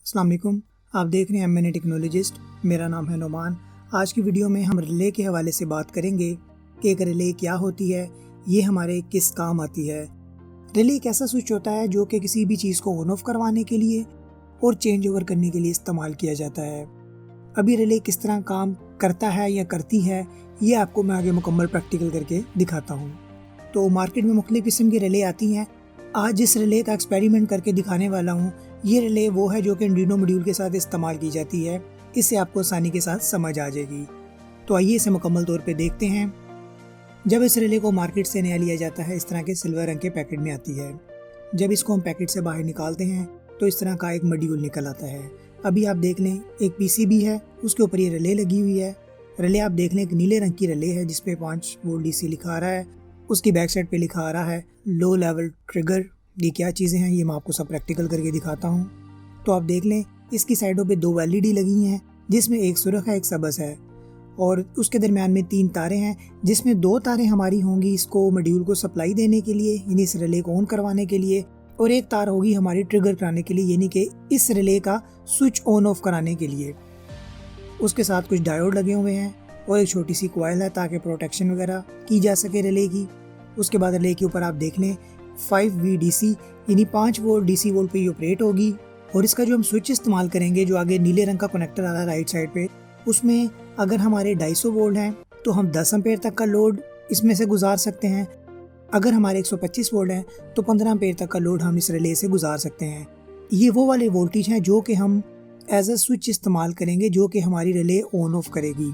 अस्सलाम वालेकुम। आप देख रहे हैं एमएनए टेक्नोलॉजिस्ट। मेरा नाम है नोमान। आज की वीडियो में हम रिले के हवाले से बात करेंगे कि एक रिले क्या होती है, ये हमारे किस काम आती है। रिले एक ऐसा स्विच होता है जो कि किसी भी चीज़ को ऑन ऑफ करवाने के लिए और चेंज ओवर करने के लिए इस्तेमाल किया जाता है। अभी रिले किस तरह काम करता है या करती है, ये आपको मैं आगे मुकम्मल प्रैक्टिकल करके दिखाता हूँ। तो मार्केट में मुख्तलिफ़ किस्म की रिले आती हैं। आज जिस रिले का एक्सपेरिमेंट करके दिखाने वाला हूँ, ये रिले वो है जो कि आर्डिनो मॉड्यूल के साथ इस्तेमाल की जाती है। इससे आपको आसानी के साथ समझ आ जाएगी। तो आइए इसे मुकम्मल तौर पे देखते हैं। जब इस रिले को मार्केट से नया लिया जाता है, इस तरह के सिल्वर रंग के पैकेट में आती है। जब इसको हम पैकेट से बाहर निकालते हैं तो इस तरह का एक मॉड्यूल निकल आता है। अभी आप देख लें, एक पीसीबी है, उसके ऊपर ये रिले लगी हुई है। रिले आप देख लें, एक नीले रंग की रिले है जिसपे 5 वोल्ट डीसी लिखा आ रहा है। उसकी बैक साइड पे लिखा आ रहा है लो लेवल ट्रिगर। ये क्या चीज़ें हैं ये मैं आपको सब प्रैक्टिकल करके दिखाता हूँ। तो आप देख लें, इसकी साइडों पे 2 एलईडी लगी हैं जिसमें एक सुरख है, एक सबस है, और उसके दरमियान में 3 तारें हैं जिसमें 2 तारें हमारी होंगी इसको मॉड्यूल को सप्लाई देने के लिए, यानी इस रिले को ऑन करवाने के लिए, और एक तार होगी हमारी ट्रिगर कराने के लिए, यानी कि इस रिले का स्विच ऑन ऑफ कराने के लिए। उसके साथ कुछ डायोड लगे हुए हैं और एक छोटी सी कॉइल है ताकि प्रोटेक्शन वगैरह की जा सके रिले की। उसके बाद रिले के ऊपर आप देख लें 5VDC यानी 5 वोल्ट डीसी वोल्ट पे ये ऑपरेट होगी। और इसका जो हम स्विच इस्तेमाल करेंगे, जो आगे नीले रंग का कनेक्टर आ रहा है राइट साइड पे, उसमें अगर हमारे 250 वोल्ट हैं तो हम 10 एम्पेयर तक का लोड इसमें से गुजार सकते हैं। अगर हमारे 125 वोल्ट हैं तो 15 एम्पेयर तक का लोड हम इस रिले से गुजार सकते हैं। ये वो वाले वोल्टेज हैं जो कि हम एज अ स्विच इस्तेमाल करेंगे, जो कि हमारी रिले ऑन ऑफ करेगी।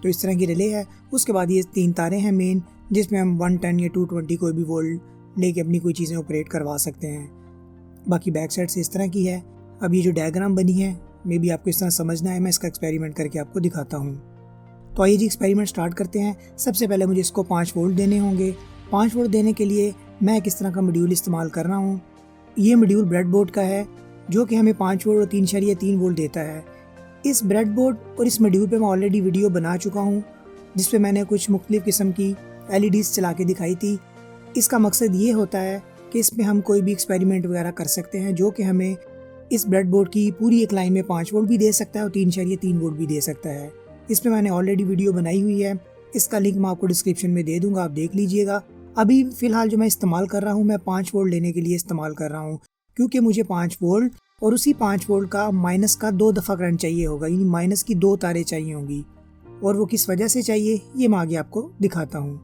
तो इस तरह की रिले है। उसके बाद ये 3 तारें हैं मेन, जिसमें हम 110 या 220 कोई भी वोल्ट लेके अपनी कोई चीज़ें ऑपरेट करवा सकते हैं। बाकी बैक साइड से इस तरह की है। अब ये जो डायग्राम बनी है, मे भी आपको इस तरह समझना है, मैं इसका एक्सपेरिमेंट करके आपको दिखाता हूँ। तो आइए जी एक्सपेरिमेंट स्टार्ट करते हैं। सबसे पहले मुझे इसको 5 वोल्ट देने होंगे। 5 वोल्ट देने के लिए मैं किस तरह का मॉड्यूल इस्तेमाल कर रहा हूँ। ये मॉड्यूल ब्रेडबोर्ड का है जो कि हमें 5 वोल्ट और 3.3 वोल्ट देता है। इस ब्रेडबोर्ड और इस मॉड्यूल पे मैं ऑलरेडी वीडियो बना चुका हूँ जिस पे मैंने कुछ मुख्तलिफ़ किस्म की LEDs चला के दिखाई थी। इसका मकसद ये होता है कि इसमें हम कोई भी एक्सपेरिमेंट वगैरह कर सकते हैं, जो कि हमें इस ब्रेडबोर्ड की पूरी एक लाइन में 5 वोल्ट भी दे सकता है और 3.3 वोल्ट भी दे सकता है। इस पर मैंने ऑलरेडी वीडियो बनाई हुई है, इसका लिंक मैं आपको डिस्क्रिप्शन में दे दूंगा, आप देख लीजिएगा। अभी फ़िलहाल जो मैं इस्तेमाल कर रहा हूँ, मैं 5 वोल्ट लेने के लिए इस्तेमाल कर रहा हूँ, क्योंकि मुझे 5 वोल्ट और उसी 5 वोल्ट का माइनस का 2 दफ़ा करंट चाहिए होगा, यानी माइनस की 2 तारें चाहिए होंगी। और वो किस वजह से चाहिए ये मैं आगे आपको दिखाता हूँ।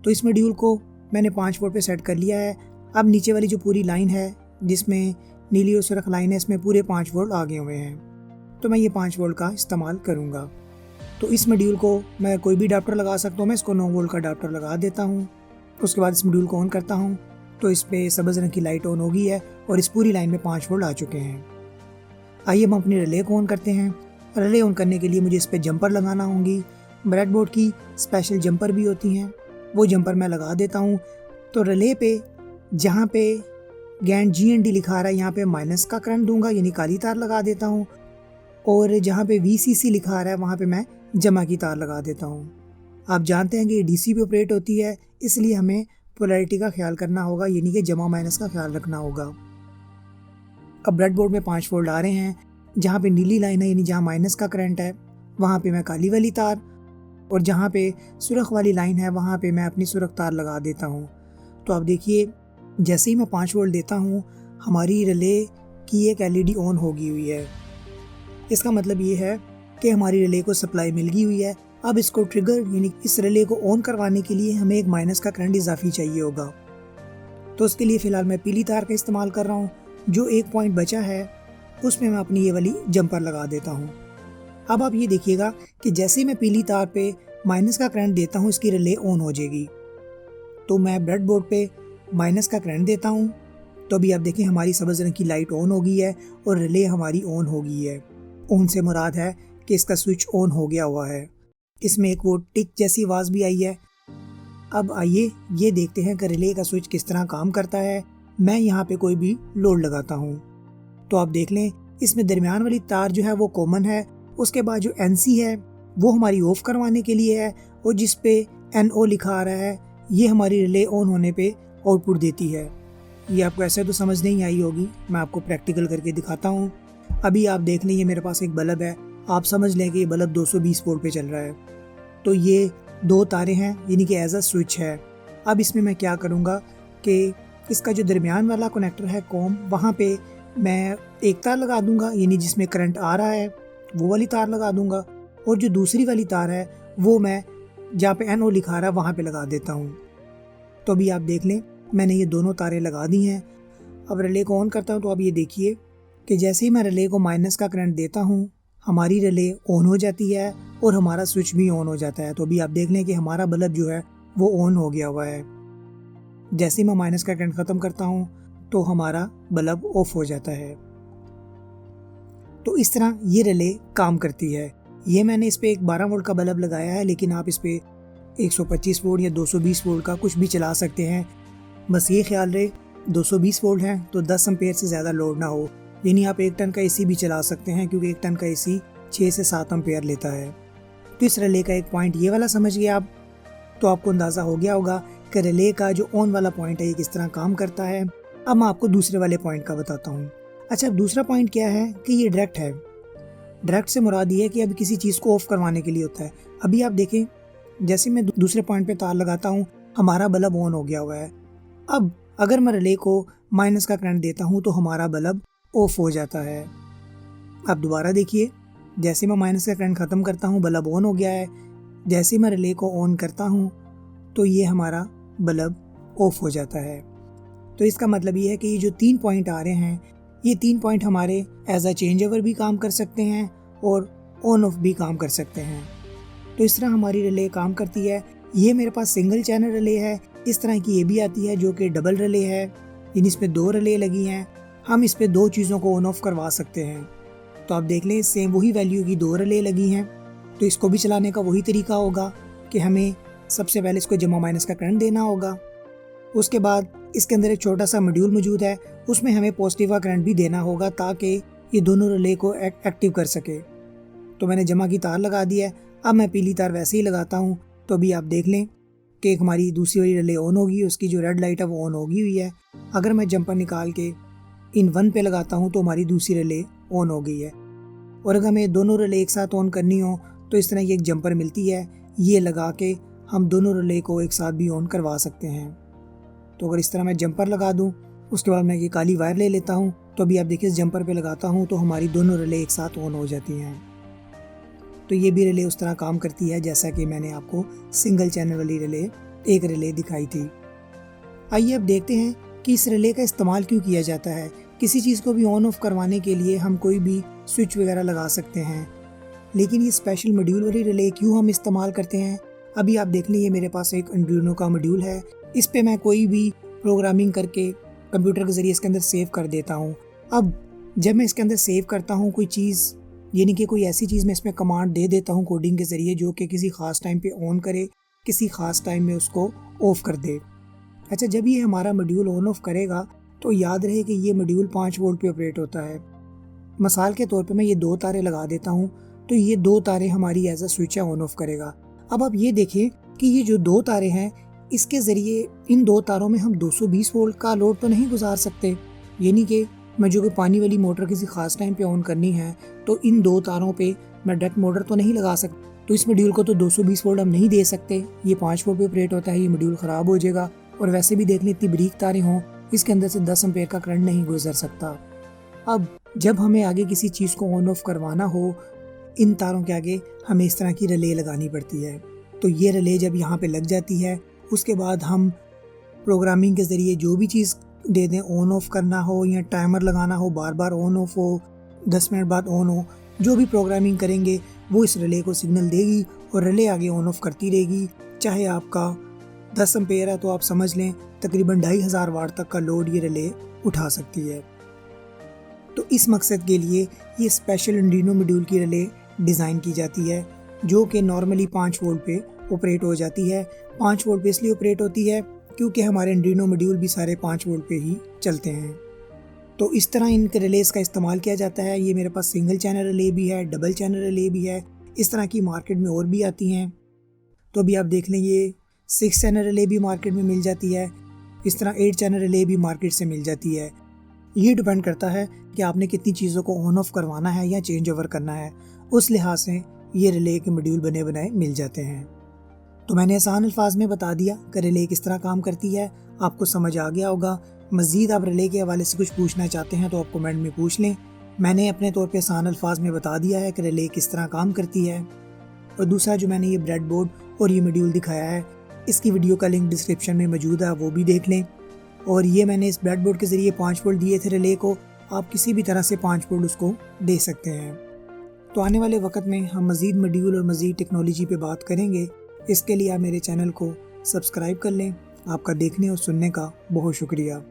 तो इस मॉड्यूल को मैंने 5 वोल्ट पे सेट कर लिया है। अब नीचे वाली जो पूरी लाइन है जिसमें नीली और सुर्ख लाइन है, इसमें पूरे 5 वोल्ट आ गए हुए हैं। तो मैं ये 5 वोल्ट का इस्तेमाल करूँगा। तो इस मॉड्यूल को मैं कोई भी अडाप्टर लगा सकता हूँ, मैं इसको 9 वोल्ट का अडाप्टर लगा देता हूँ। उसके बाद इस मॉड्यूल को ऑन करता हूँ तो इस पर सब्ज़ रंग की लाइट ऑन हो गई है और इस पूरी लाइन में 5 वोल्ट आ चुके हैं। आइए हम अपनी रिले को ऑन करते हैं। रिले ऑन करने के लिए मुझे इस पर जंपर लगाना होंगी। ब्रेडबोर्ड की स्पेशल जंपर भी होती हैं, वो जंपर मैं लगा देता हूँ। तो रिले पे जहाँ पे गैंड GND लिखा रहा है, यहाँ पे माइनस का करंट दूंगा, यानी काली तार लगा देता हूँ, और जहाँ पे VCC लिखा रहा है वहाँ पे मैं जमा की तार लगा देता हूँ। आप जानते हैं कि ये DC पे ऑपरेट होती है, इसलिए हमें पोलैरिटी का ख्याल करना होगा, यानी कि जमा माइनस का ख्याल रखना होगा। अब ब्रेडबोर्ड में 5 वोल्ट आ रहे हैं। जहाँ पे नीली लाइन है, यानी जहाँ माइनस का करंट है, वहाँ पे मैं काली वाली तार, और जहाँ पे सुर्ख वाली लाइन है वहाँ पे मैं अपनी सुर्ख तार लगा देता हूँ। तो आप देखिए, जैसे ही मैं 5 वोल्ट देता हूँ, हमारी रिले की एक LED ऑन होगी हुई है। इसका मतलब ये है कि हमारी रिले को सप्लाई मिल गई हुई है। अब इसको ट्रिगर यानी इस रिले को ऑन करवाने के लिए हमें एक माइनस का करंट इजाफी चाहिए होगा। तो उसके लिए फ़िलहाल मैं पीली तार का इस्तेमाल कर रहा हूँ। जो एक पॉइंट बचा है उसमें मैं अपनी ये वाली जंपर लगा देता हूँ। अब आप ये देखिएगा कि जैसे ही मैं पीली तार पे माइनस का करंट देता हूँ, इसकी रिले ऑन हो जाएगी। तो मैं ब्रेडबोर्ड पे माइनस का करंट देता हूँ, तो अभी आप देखें हमारी सब्ज़ रंग की लाइट ऑन हो गई है और रिले हमारी ऑन हो गई है। ऑन से मुराद है कि इसका स्विच ऑन हो गया हुआ है। इसमें एक वो टिक जैसी आवाज़ भी आई है। अब आइए ये देखते हैं कि रिले का स्विच किस तरह काम करता है। मैं यहाँ पे कोई भी लोड लगाता हूँ तो आप देख लें, इसमें दरमियान वाली तार जो है वो कॉमन है। उसके बाद जो NC है वो हमारी ऑफ करवाने के लिए है, और जिस पे NO लिखा आ रहा है ये हमारी रिले ऑन होने पे आउटपुट देती है। ये आपको ऐसे तो समझ नहीं आई होगी, मैं आपको प्रैक्टिकल करके दिखाता हूँ। अभी आप देख लें ये मेरे पास एक बल्ब है, आप समझ लें कि ये बल्ब 220 वोल्ट पे चल रहा है। तो ये 2 तारे हैं, यानी कि एज अ स्विच है। अब इसमें मैं क्या करूँगा कि इसका जो दरमियान वाला कनेक्टर है कॉम, वहाँ पे मैं एक तार लगा दूँगा, यानी जिसमें करंट आ रहा है वो वाली तार लगा दूँगा, और जो दूसरी वाली तार है वो मैं जहाँ पे NO लिखा रहा है वहाँ पे लगा देता हूँ। तो अभी आप देख लें मैंने ये दोनों तारें लगा दी हैं। अब रिले को ऑन करता हूँ तो अब ये देखिए कि जैसे ही मैं रिले को माइनस का करंट देता हूँ, हमारी रिले ऑन हो जाती है और हमारा स्विच भी ऑन हो जाता है। तो अभी आप देख लें कि हमारा बल्ब जो है वो ऑन हो गया हुआ है। जैसे ही मैं माइनस का करंट ख़त्म करता हूँ तो हमारा बल्ब ऑफ हो जाता है। तो इस तरह ये रिले काम करती है। ये मैंने इस पर एक 12 वोल्ट का बल्ब लगाया है, लेकिन आप इस पर 125 वोल्ट या 220 वोल्ट का कुछ भी चला सकते हैं। बस ये ख्याल रहे 220 वोल्ट है तो 10 एम्पेयर से ज़्यादा लोड ना हो, यानी आप 1 टन का AC भी चला सकते हैं, क्योंकि 1 टन का AC 6 से 7 एम्पेयर लेता है। तो इस रिले का एक पॉइंट ये वाला समझ गए आप, तो आपको अंदाज़ा हो गया होगा कि रिले का जो ऑन वाला पॉइंट है ये किस तरह काम करता है। अब मैं आपको दूसरे वाले पॉइंट का बताता हूँ। अच्छा, अब दूसरा पॉइंट क्या है कि ये डायरेक्ट है। डायरेक्ट से मुराद ये है कि अब किसी चीज़ को ऑफ करवाने के लिए होता है। अभी आप देखें जैसे मैं दूसरे पॉइंट पे तार लगाता हूँ, हमारा बल्ब ऑन हो गया हुआ है। अब अगर मैं रिले को माइनस का करंट देता हूँ तो हमारा बल्ब ऑफ हो जाता है। अब दोबारा देखिए, जैसे मैं माइनस का करंट ख़त्म करता हूँ बल्ब ऑन हो गया है। जैसे मैं रिले को ऑन करता हूँ तो ये हमारा बल्ब ऑफ हो जाता है। तो इसका मतलब ये है कि ये जो 3 पॉइंट आ रहे हैं, ये 3 पॉइंट हमारे एज अ चेंज ओवर भी काम कर सकते हैं और ऑन ऑफ भी काम कर सकते हैं। तो इस तरह हमारी रिले काम करती है। ये मेरे पास सिंगल चैनल रिले है। इस तरह की ये भी आती है जो कि डबल रिले है, यानी इसमें 2 रिले लगी हैं। हम इस पे 2 चीज़ों को ऑन ऑफ करवा सकते हैं। तो आप देख लें सेम वही वैल्यू की 2 रिले लगी हैं। तो इसको भी चलाने का वही तरीका होगा कि हमें सबसे पहले इसको जमा माइनस का करंट देना होगा। उसके बाद इसके अंदर एक छोटा सा मॉड्यूल मौजूद है, उसमें हमें पॉजिटिव का करंट भी देना होगा ताकि ये दोनों रिले को एक्टिव कर सके। तो मैंने जमा की तार लगा दी है। अब मैं पीली तार वैसे ही लगाता हूँ। तो अभी आप देख लें कि हमारी दूसरी वाली रिले ऑन होगी, उसकी जो रेड लाइट है वो ऑन होगी हुई है। अगर मैं जंपर निकाल के इन 1 पे लगाता हूँ तो हमारी दूसरी रिले ऑन हो गई है। और अगर हमें दोनों रिले एक साथ ऑन करनी हो तो इस तरह की एक जंपर मिलती है, ये लगा के हम दोनों रिले को एक साथ भी ऑन करवा सकते हैं। तो अगर इस तरह मैं जंपर लगा दूं, उसके बाद मैं ये काली वायर ले लेता हूं, तो अभी आप देखिए इस जंपर पे लगाता हूं तो हमारी दोनों रिले एक साथ ऑन हो जाती हैं। तो ये भी रिले उस तरह काम करती है जैसा कि मैंने आपको सिंगल चैनल वाली रिले एक रिले दिखाई थी। आइए अब देखते हैं कि इस रिले का इस्तेमाल क्यों किया जाता है। किसी चीज़ को भी ऑन ऑफ करवाने के लिए हम कोई भी स्विच वगैरह लगा सकते हैं, लेकिन ये स्पेशल मॉड्यूल वाली रिले क्यों हम इस्तेमाल करते हैं। अभी आप देख लें ये मेरे पास एक आर्डुइनो का मॉड्यूल है। इस पे मैं कोई भी प्रोग्रामिंग करके कंप्यूटर के ज़रिए इसके अंदर सेव कर देता हूँ। अब जब मैं इसके अंदर सेव करता हूँ कोई चीज़, यानी कि कोई ऐसी चीज़ मैं इसमें कमांड दे देता हूँ कोडिंग के ज़रिए जो कि किसी ख़ास टाइम पे ऑन करे, किसी ख़ास टाइम में उसको ऑफ़ कर दे। अच्छा, जब ये हमारा मॉड्यूल ऑन ऑफ करेगा तो याद रहे कि ये मॉड्यूल 5 वोल्ट पे ऑपरेट होता है। मिसाल के तौर पे मैं ये 2 तारे लगा देता हूँ तो ये 2 तारे हमारी as a switch on off करेगा। अब आप ये देखें कि ये जो 2 तारे हैं, इसके ज़रिए इन 2 तारों में हम 220 वोल्ट का लोड तो नहीं गुजार सकते, यानी कि मैं जो कि पानी वाली मोटर किसी ख़ास टाइम पे ऑन करनी है तो इन 2 तारों पे मैं डायरेक्ट मोटर तो नहीं लगा सकता। तो इस मॉड्यूल को तो 220 वोल्ट हम नहीं दे सकते, ये 5 वोल्ट पे ऑपरेट होता है, ये मॉड्यूल ख़राब हो जाएगा। और वैसे भी देख लें इतनी बारीक तारें हों, इसके अंदर से 10 एम्पेयर का करंट नहीं गुजर सकता। अब जब हमें आगे किसी चीज़ को ऑन ऑफ करवाना हो, इन तारों के आगे हमें इस तरह की रिले लगानी पड़ती है। तो ये रिले जब यहाँ पे लग जाती है, उसके बाद हम प्रोग्रामिंग के ज़रिए जो भी चीज़ दे दें, ऑन ऑफ करना हो या टाइमर लगाना हो, बार बार ऑन ऑफ हो, 10 मिनट बाद ऑन हो, जो भी प्रोग्रामिंग करेंगे वो इस रिले को सिग्नल देगी और रिले आगे ऑन ऑफ करती रहेगी। चाहे आपका 10 एम्पेयर है तो आप समझ लें तकरीबन 2500 वाट तक का लोड ये रिले उठा सकती है। तो इस मकसद के लिए ये स्पेशल आर्डुइनो मॉड्यूल की रिले डिज़ाइन की जाती है जो कि नॉर्मली 5 वोल्ट पे ऑपरेट हो जाती है। 5 वोल्ट पे इसलिए ऑपरेट होती है क्योंकि हमारे आर्डुइनो मॉड्यूल भी सारे 5 वोल्ट पे ही चलते हैं। तो इस तरह इन रिलेस का इस्तेमाल किया जाता है। ये मेरे पास सिंगल चैनल रिले भी है, डबल चैनल रिले भी है, इस तरह की मार्केट में और भी आती हैं। तो अभी आप देख लें ये 6 चैनल रिले भी मार्केट में मिल जाती है, इस तरह 8 चैनल रिले भी मार्केट से मिल जाती है। ये डिपेंड करता है कि आपने कितनी चीज़ों को ऑन ऑफ करवाना है या चेंज ओवर करना है, उस लिहाज से ये रिले के मॉड्यूल बने बनाए मिल जाते हैं। तो मैंने आसान अल्फाज में बता दिया कि रिले किस तरह काम करती है, आपको समझ आ गया होगा। मज़ीद आप रिले के हवाले से कुछ पूछना चाहते हैं तो आप कमेंट में पूछ लें। मैंने अपने तौर पे आसान अल्फाज में बता दिया है कि रिले किस तरह काम करती है। और दूसरा जो मैंने ये ब्रेड बोर्ड और ये मॉड्यूल दिखाया है, इसकी वीडियो का लिंक डिस्क्रिप्शन में मौजूद है, वो भी देख लें। और ये मैंने इस ब्रेड बोर्ड के ज़रिए 5 वोल्ट दिए थे रिले को, आप किसी भी तरह से 5 वोल्ट उसको दे सकते हैं। तो आने वाले वक्त में हम मज़ीद मॉड्यूल और मज़ीद टेक्नोलॉजी पे बात करेंगे। इसके लिए आप मेरे चैनल को सब्सक्राइब कर लें। आपका देखने और सुनने का बहुत शुक्रिया।